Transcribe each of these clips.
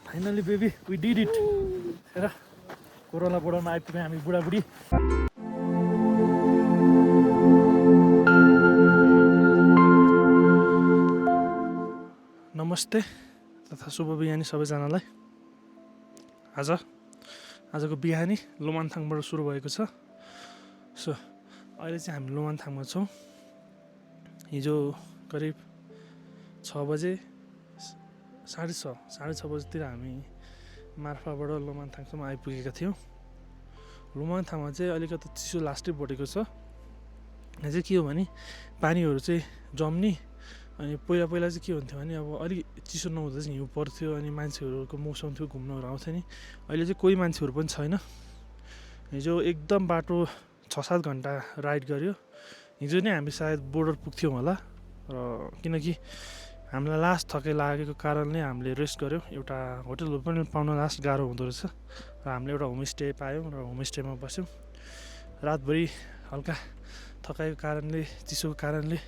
Finally baby we did it here Korala बोर्डरमा आइपुग्यौँ हामी बुढाबुढी नमस्ते तथा शुभ बिहानी सबैजनालाई आजको बिहानी लोमानथाङबाट सुरु भएको छ सो अहिले चाहिँ हामी लोमानथाङमा छौँ हिजो करिब 6 बजे 6:30 बजेतिर हामी मार्फाबाट लोमानथाङसम्म आइपुगेका थियौँ लोमानथाङमा चाहिँ अलिकति चिसो लास्टै बढेको छ यहाँ चाहिँ के हो भने पानीहरू चाहिँ जम्ने अनि पहिला चाहिँ के हुन्थ्यो भने अब अलिक चिसो नहुँदा चाहिँ हिउँ पर्थ्यो अनि मान्छेहरूको मौसम थियो घुम्नहरू आउँथ्यो नि अहिले चाहिँ कोही मान्छेहरू पनि छैन हिजो एकदम बाटो 6-7 घन्टा राइड गऱ्यो हिजो नै हामी सायद बोर्डर पुग्थ्यौँ होला र किनकि हामीलाई लास्ट थकाइ लागेको कारणले हामीले रेस्ट गऱ्यौँ एउटा होटलहरू पनि पाउन लास्ट गाह्रो हुँदो रहेछ र हामीले एउटा होमस्टे पायौँ र होमस्टेमा बस्यौँ रातभरि हल्का थकाइको कारणले चिसोको कारणले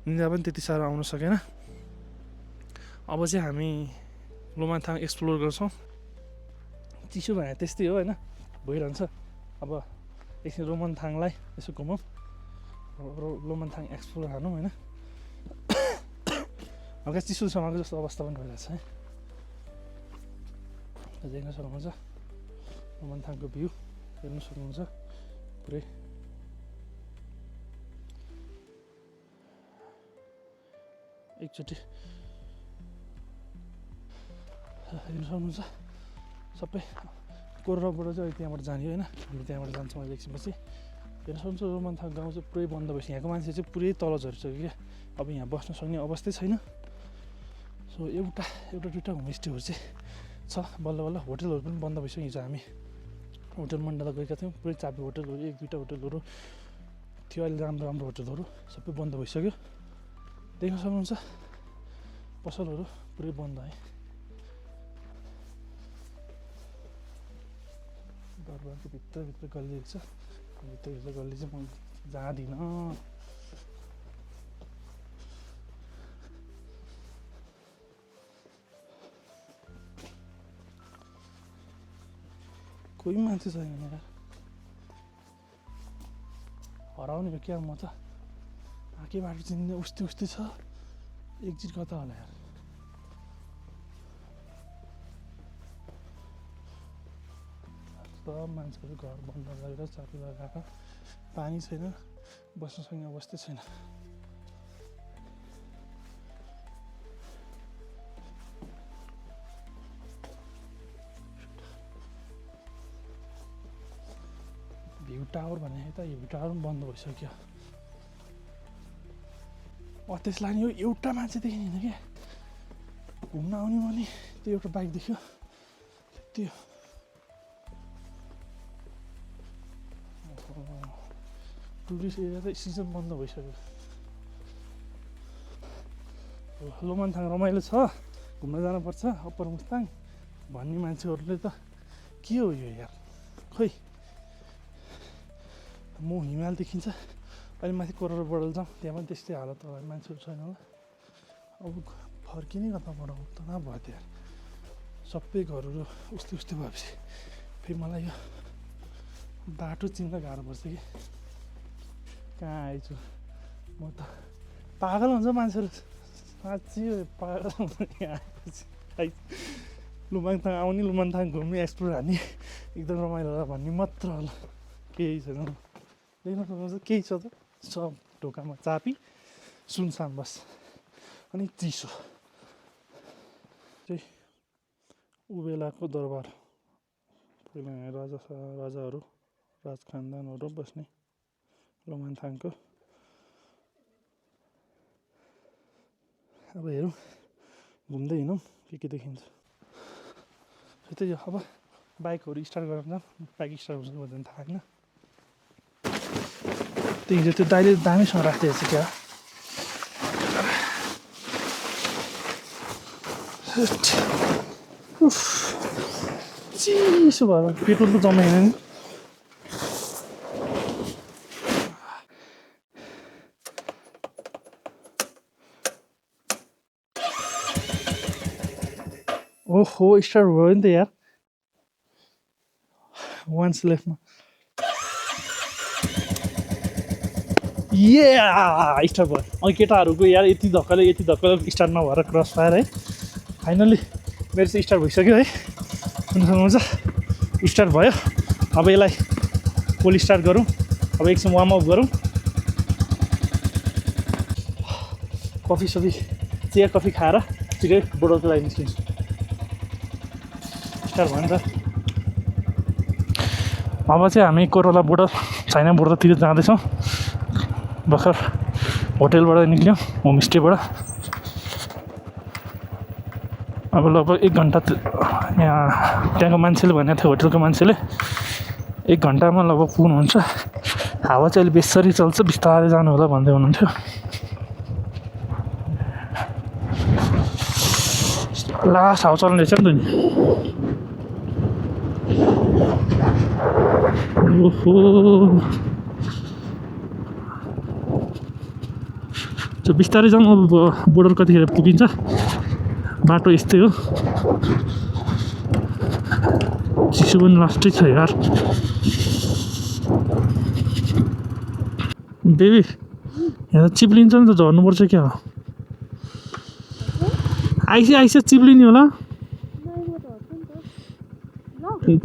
निद्रा पनि त्यति साह्रो आउन सकेन अब चाहिँ हामी लोमानथाङ एक्सप्लोर गर्छौँ चिसो भने त्यस्तै हो होइन भइरहन्छ अब एकछिन लोमानथाङलाई यसो घुमौँ लोमानथाङ एक्सप्लोर हानौँ होइन हल्का चिसोसँगको जस्तो अवस्था पनि भइरहेछ है देख्न सक्नुहुन्छ लोमानथाङको भ्यू हेर्न सक्नुहुन्छ पुरै एकचोटि हेर्न सक्नुहुन्छ सबै कोरोनाबाट चाहिँ त्यहाँबाट जाने होइन हामी त्यहाँबाट जान्छौँ अहिले एकछिनपछि हेर्न सक्नुहुन्छ लोमानथाङ गाउँ चाहिँ पुरै बन्द भइसक्यो यहाँको मान्छे चाहिँ पुरै तल झरिसक्यो क्या अब यहाँ बस्न सक्ने अवस्थै छैन सो एउटा दुइटा होमस्टेहरू चाहिँ छ बल्ल होटलहरू पनि बन्द भइसक्यो हिजो हामी होटल मण्डला गएका थियौँ पुरै चाबी होटलहरू 1-2टा होटलहरू थियो अहिले राम्रो होटलहरू सबै बन्द भइसक्यो देख्न सक्नुहुन्छ पसलहरू पुरै बन्द है दरबारको भित्र गल्ली छ भित्र गल्ली चाहिँ म जाँदिनँ कोही मान्छे छैन यार हराउने हो क्या म त आँकै बाटो चिन्ने उस्तै छ एक्जिट कता होला यार सब मान्छेहरू घर बन्द गरेर चाबी लगाएर पानी छैन बस्न सक्ने अवस्था छैन भ्यू टावर भने त भ्यू टावर पनि बन्द भइसक्यो त्यसलाई नि यो एउटा मान्छे देखिँदैन क्या घुम्न आउने भने त्यो एउटा बाइक देख्यो त्यो टुरिस्ट एरिया त सिजन बन्द भइसक्यो लोमानथाङ रमाइलो छ घुम्न जानुपर्छ अप्पर मुस्ताङ भन्ने मान्छेहरूले त के हो यो यार खोइ म हिमाल देखिन्छ अहिले माथि कोरोना बडल जाउँ त्यहाँ पनि त्यस्तै हालत होला मान्छेहरू छैन होला अब फर्किने कताबाट तनाव भयो त्यहाँ सबै घरहरू उस्तै भएपछि फेरि मलाई यो बाटो चिन्न गाह्रो पर्छ कि कहाँ आएछु म त पागल हुन्छ मान्छेहरू साँच्ची पागल हुन्छ यहाँ आएपछि लोमानथाङ आउने लोमानथाङ घुम्ने एक्सप्लोर हान्ने एकदम रमाइलो होला भन्ने मात्र होला केही छैन देख्न सक्नुहुन्छ केही छ त सब ढोकामा चापी सुनसान बस अनि चिसो चाहिँ उबेलाको दरबार पहिला यहाँ राजाहरू राज खानदानहरू बस्ने लोमानथाङको अब हेरौँ घुम्दै हिँडौँ के देखिन्छ त्यही अब बाइकहरू स्टार्ट गरेर जाऊँ बाइक स्टार्ट हुन्छ भन्ने थाहा छैन त्यही हिजो त्यो दाइले दामीसँग राख्दै रहेछ क्या चिसो भएर पेट्रोल त जमाएन नि ओहो स्टार्ट भयो नि त यार वान्स लेफ्टमा स्टार्ट भयो अनि केटाहरूको यार यति धक्काले स्टार्ट नभएर क्रस फायर है फाइनल्ली मेरो चाहिँ स्टार्ट भइसक्यो है हुन्छ स्टार्ट भयो अब यसलाई फुल स्टार्ट गरौँ अब एकछिन वार्मअप गरौँ कफी सफी चिया कफी खाएर छिटै बोर्डरको लागि निस्किन्छु स्टार्ट भयो नि त अब चाहिँ हामी कोरोला बोर्डर चाइना बोर्डरतिर जाँदैछौँ भर्खर होटेलबाट निक्ल्यौँ होमस्टेबाट अब लगभग 1 घन्टा यहाँ त्यहाँको मान्छेले भनेको थियो होटेलको मान्छेले 1 घन्टामा लगभग पुग्नुहुन्छ हावा चाहिँ अहिले बेसरी चल्छ बिस्तारै जानु होला भन्दै हुनुहुन्थ्यो लास्ट हावा चल्ने रहेछ नि त नि ओहो बिस्तारै जाउँ अब बोर्डर कतिखेर पुगिन्छ बाटो यस्तै हो चिसो पनि लास्टै छ यार बेबी यहाँ चिप्लिन्छ नि त झर्नुपर्छ क्या हो आइस चिप्लिने होला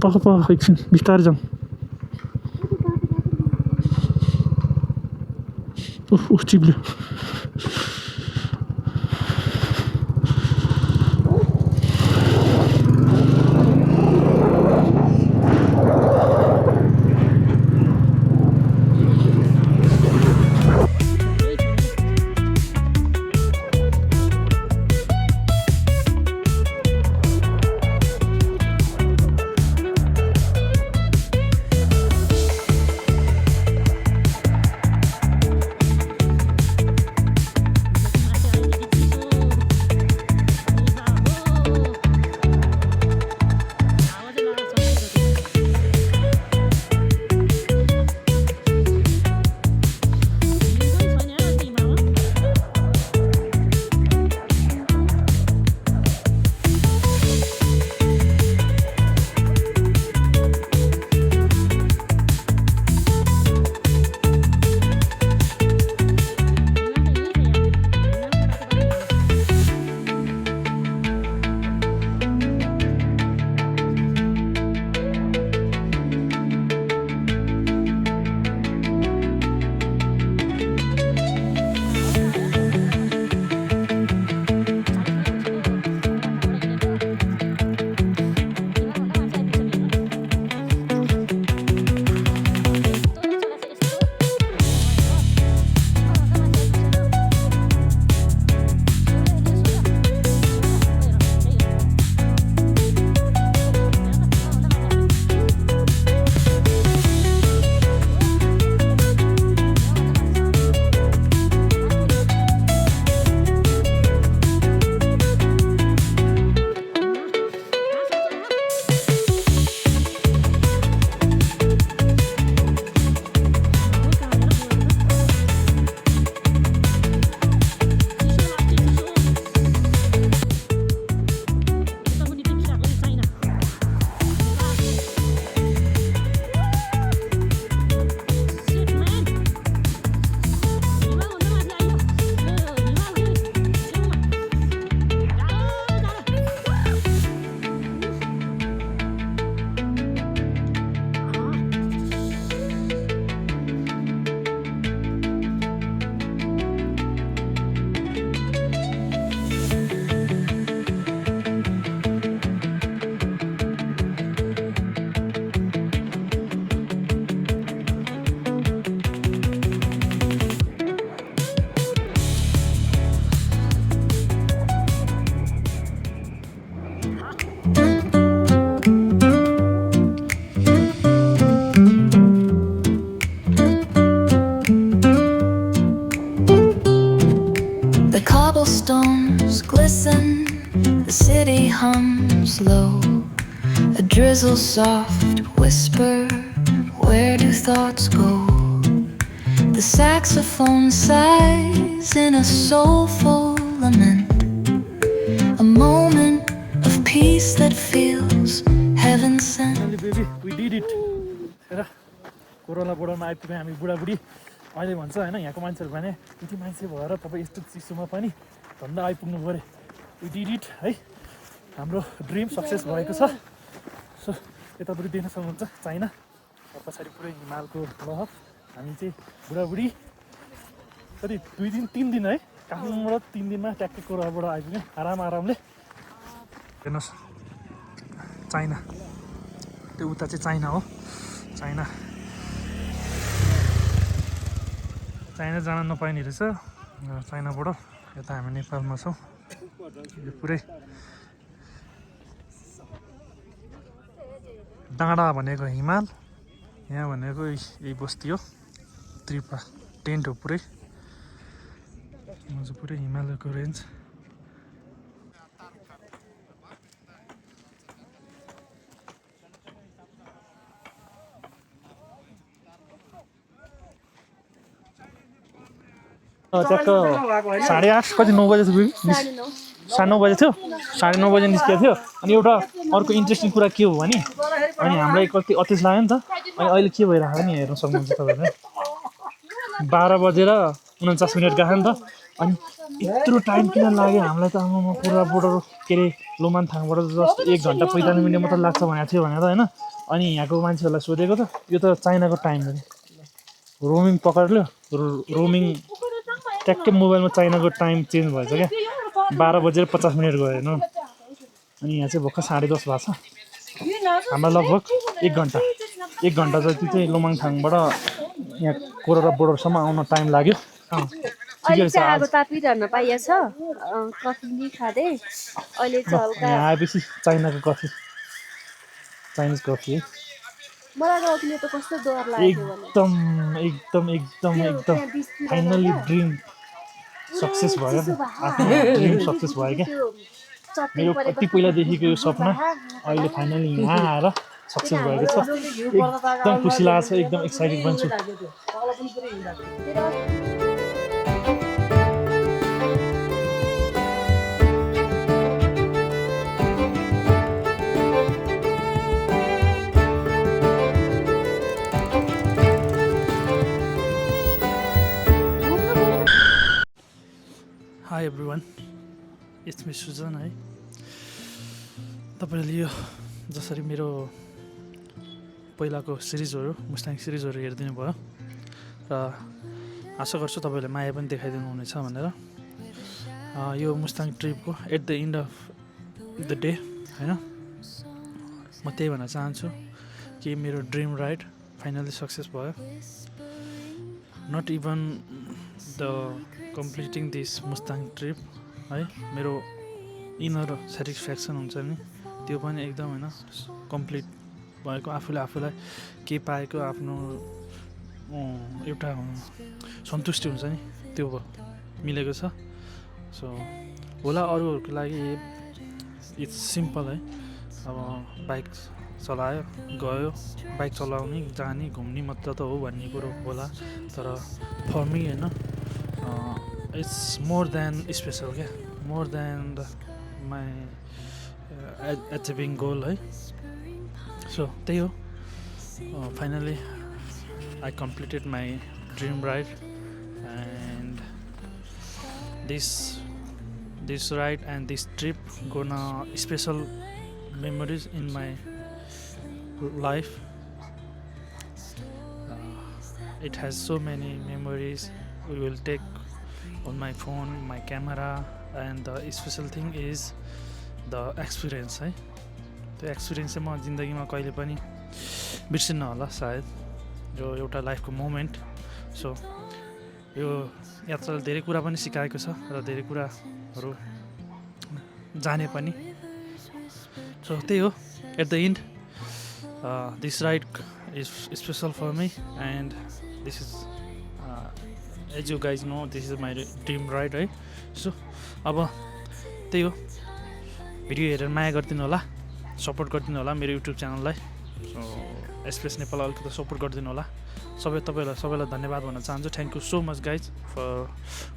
पख एकछिन बिस्तारै जाउँ उफ चिप्ल्यो hums low, a drizzle soft whisper, where do thoughts go? The saxophone sighs in a soulful lament, a moment of peace did it र कोरोला बोर्डरमा आइपुग्यौँ हामी बुढाबुढी अहिले भन्छ होइन यहाँको मान्छेहरू भने यति मान्छे भएर तपाईँ यस्तो चिसोमा पनि भन्दा आइपुग्नु पऱ्यो वी डिड इट है हाम्रो ड्रिम सक्सेस भएको छ सो यतापट्टि देख्न सक्नुहुन्छ चाइना पछाडि पुरै हिमालको लहर हामी चाहिँ बुढाबुढी कति 2 दिन 3 दिन है काठमाडौँबाट 3 दिनमा ट्याक्कै कोरोलाबाट आइपुग्यौँ आरामले हेर्नुहोस् चाइना त्यो उता चाहिँ चाइना हो चाइना जान नपाइने रहेछ चाइनाबाट यता हामी नेपालमा छौँ यो पुरै डाँडा भनेको हिमाल यहाँ भनेको यही बस्ती हो त्रिपा टेन्ट हो पुरै पुरै हिमालयको रेन्ज ट्याक्क 8:30 कति 9 बजे थियो 9:30 बजे थियो 9:30 बजे निस्किएको थियो अनि एउटा अर्को इन्ट्रेस्टिङ कुरा के हो भने अनि हामीलाई कति अतिस लाग्यो नि त अनि अहिले के भइरहेको नि हेर्न सक्नुहुन्छ तपाईँहरूले 12:49 गएको नि त अनि यत्रो टाइम किन लाग्यो हामीलाई त आमामा कोराबाट के अरे लोमानथाङबाट जस्ट 1 घन्टा 45 मिनट मात्र लाग्छ भनेको थियो भनेर होइन अनि यहाँको मान्छेहरूलाई सोधेको त यो त चाइनाको टाइम हो रोमिङ पकड्यो रोमिङ ट्याक्कै मोबाइलमा चाइनाको टाइम चेन्ज भएछ क्या 12:50 गयो हेर्नु अनि यहाँ चाहिँ भर्खर 10:30 भएको छ हामीलाई लगभग 1 घन्टा जति चाहिँ लोमाङथाङबाट यहाँ कोरोला बोर्डरसम्म आउन टाइम लाग्यो अहिले चाहिँ आगो तापिरहन पाइएछ कफी नि खाँदै अहिले चाहिँ हल्का यहाँ आएपछि चाइनाको कफी चाइनिज कफी है मलाई त अघि त कस्तो डर लाग्यो एकदम फाइनली ड्रिम सक्सेस भयो आफ्नो ड्रिम सक्सेस भयो क्या मेरो कति पहिलादेखिको यो सपना अहिले फाइनली यहाँ आएर सक्सेस भएको छ एकदम खुसी लागेको छ एकदम एक्साइटेड पनि छु hi everyone it's me Sujan है तपाईँले यो जसरी मेरो पहिलाको सिरिजहरू मुस्ताङ सिरिजहरू हेरिदिनु भयो र आशा गर्छु तपाईँहरूले माया पनि देखाइदिनु हुनेछ भनेर यो मुस्ताङ ट्रिपको at the end of the day होइन म त्यही भन्न चाहन्छु कि मेरो ड्रिम राइड फाइनली सक्सेस भयो not even the completing this Mustang trip है मेरो इनर सेटिस्फ्याक्सन हुन्छ नि त्यो पनि एकदम होइन कम्प्लिट भएको आफूलाई के पाएको आफ्नो एउटा सन्तुष्टि हुन्छ नि त्यो मिलेको छ सो होला अरूहरूको लागि इट्स सिम्पल है अब बाइक चलायो गयो बाइक चलाउने जाने घुम्ने मात्र त हो भन्ने कुरो होला तर फर मी होइन इट्स मोर देन स्पेसल क्या more than my achieving goal है सो त्यही हो finally I completed my dream ride and this ride and this trip gonna special memories in my life. It has so many memories we will take on my phone, my camera, and the special thing is the experience है त्यो experience चाहिँ म जिन्दगीमा कहिले पनि बिर्सिन्न होला सायद जो एउटा लाइफको मोमेन्ट सो यो यात्राले धेरै कुरा पनि सिकाएको छ र धेरै कुराहरू जाने पनि सो त्यही हो at the end this ride is special for me and this is as you guys know this is my dream ride है सो अब त्यही हो भिडियो हेरेर माया गरिदिनु होला सपोर्ट गरिदिनु होला मेरो युट्युब च्यानललाई सो एक्सप्रेस नेपाल अलिकति सपोर्ट गरिदिनु होला सबैलाई धन्यवाद भन्न चाहन्छु thank you so much guys for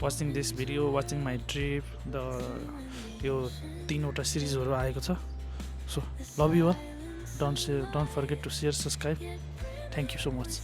watching this video watching my trip यो 3वटा सिरिजहरू आएको छ so love you all Don't forget to share, subscribe. Thank you so much.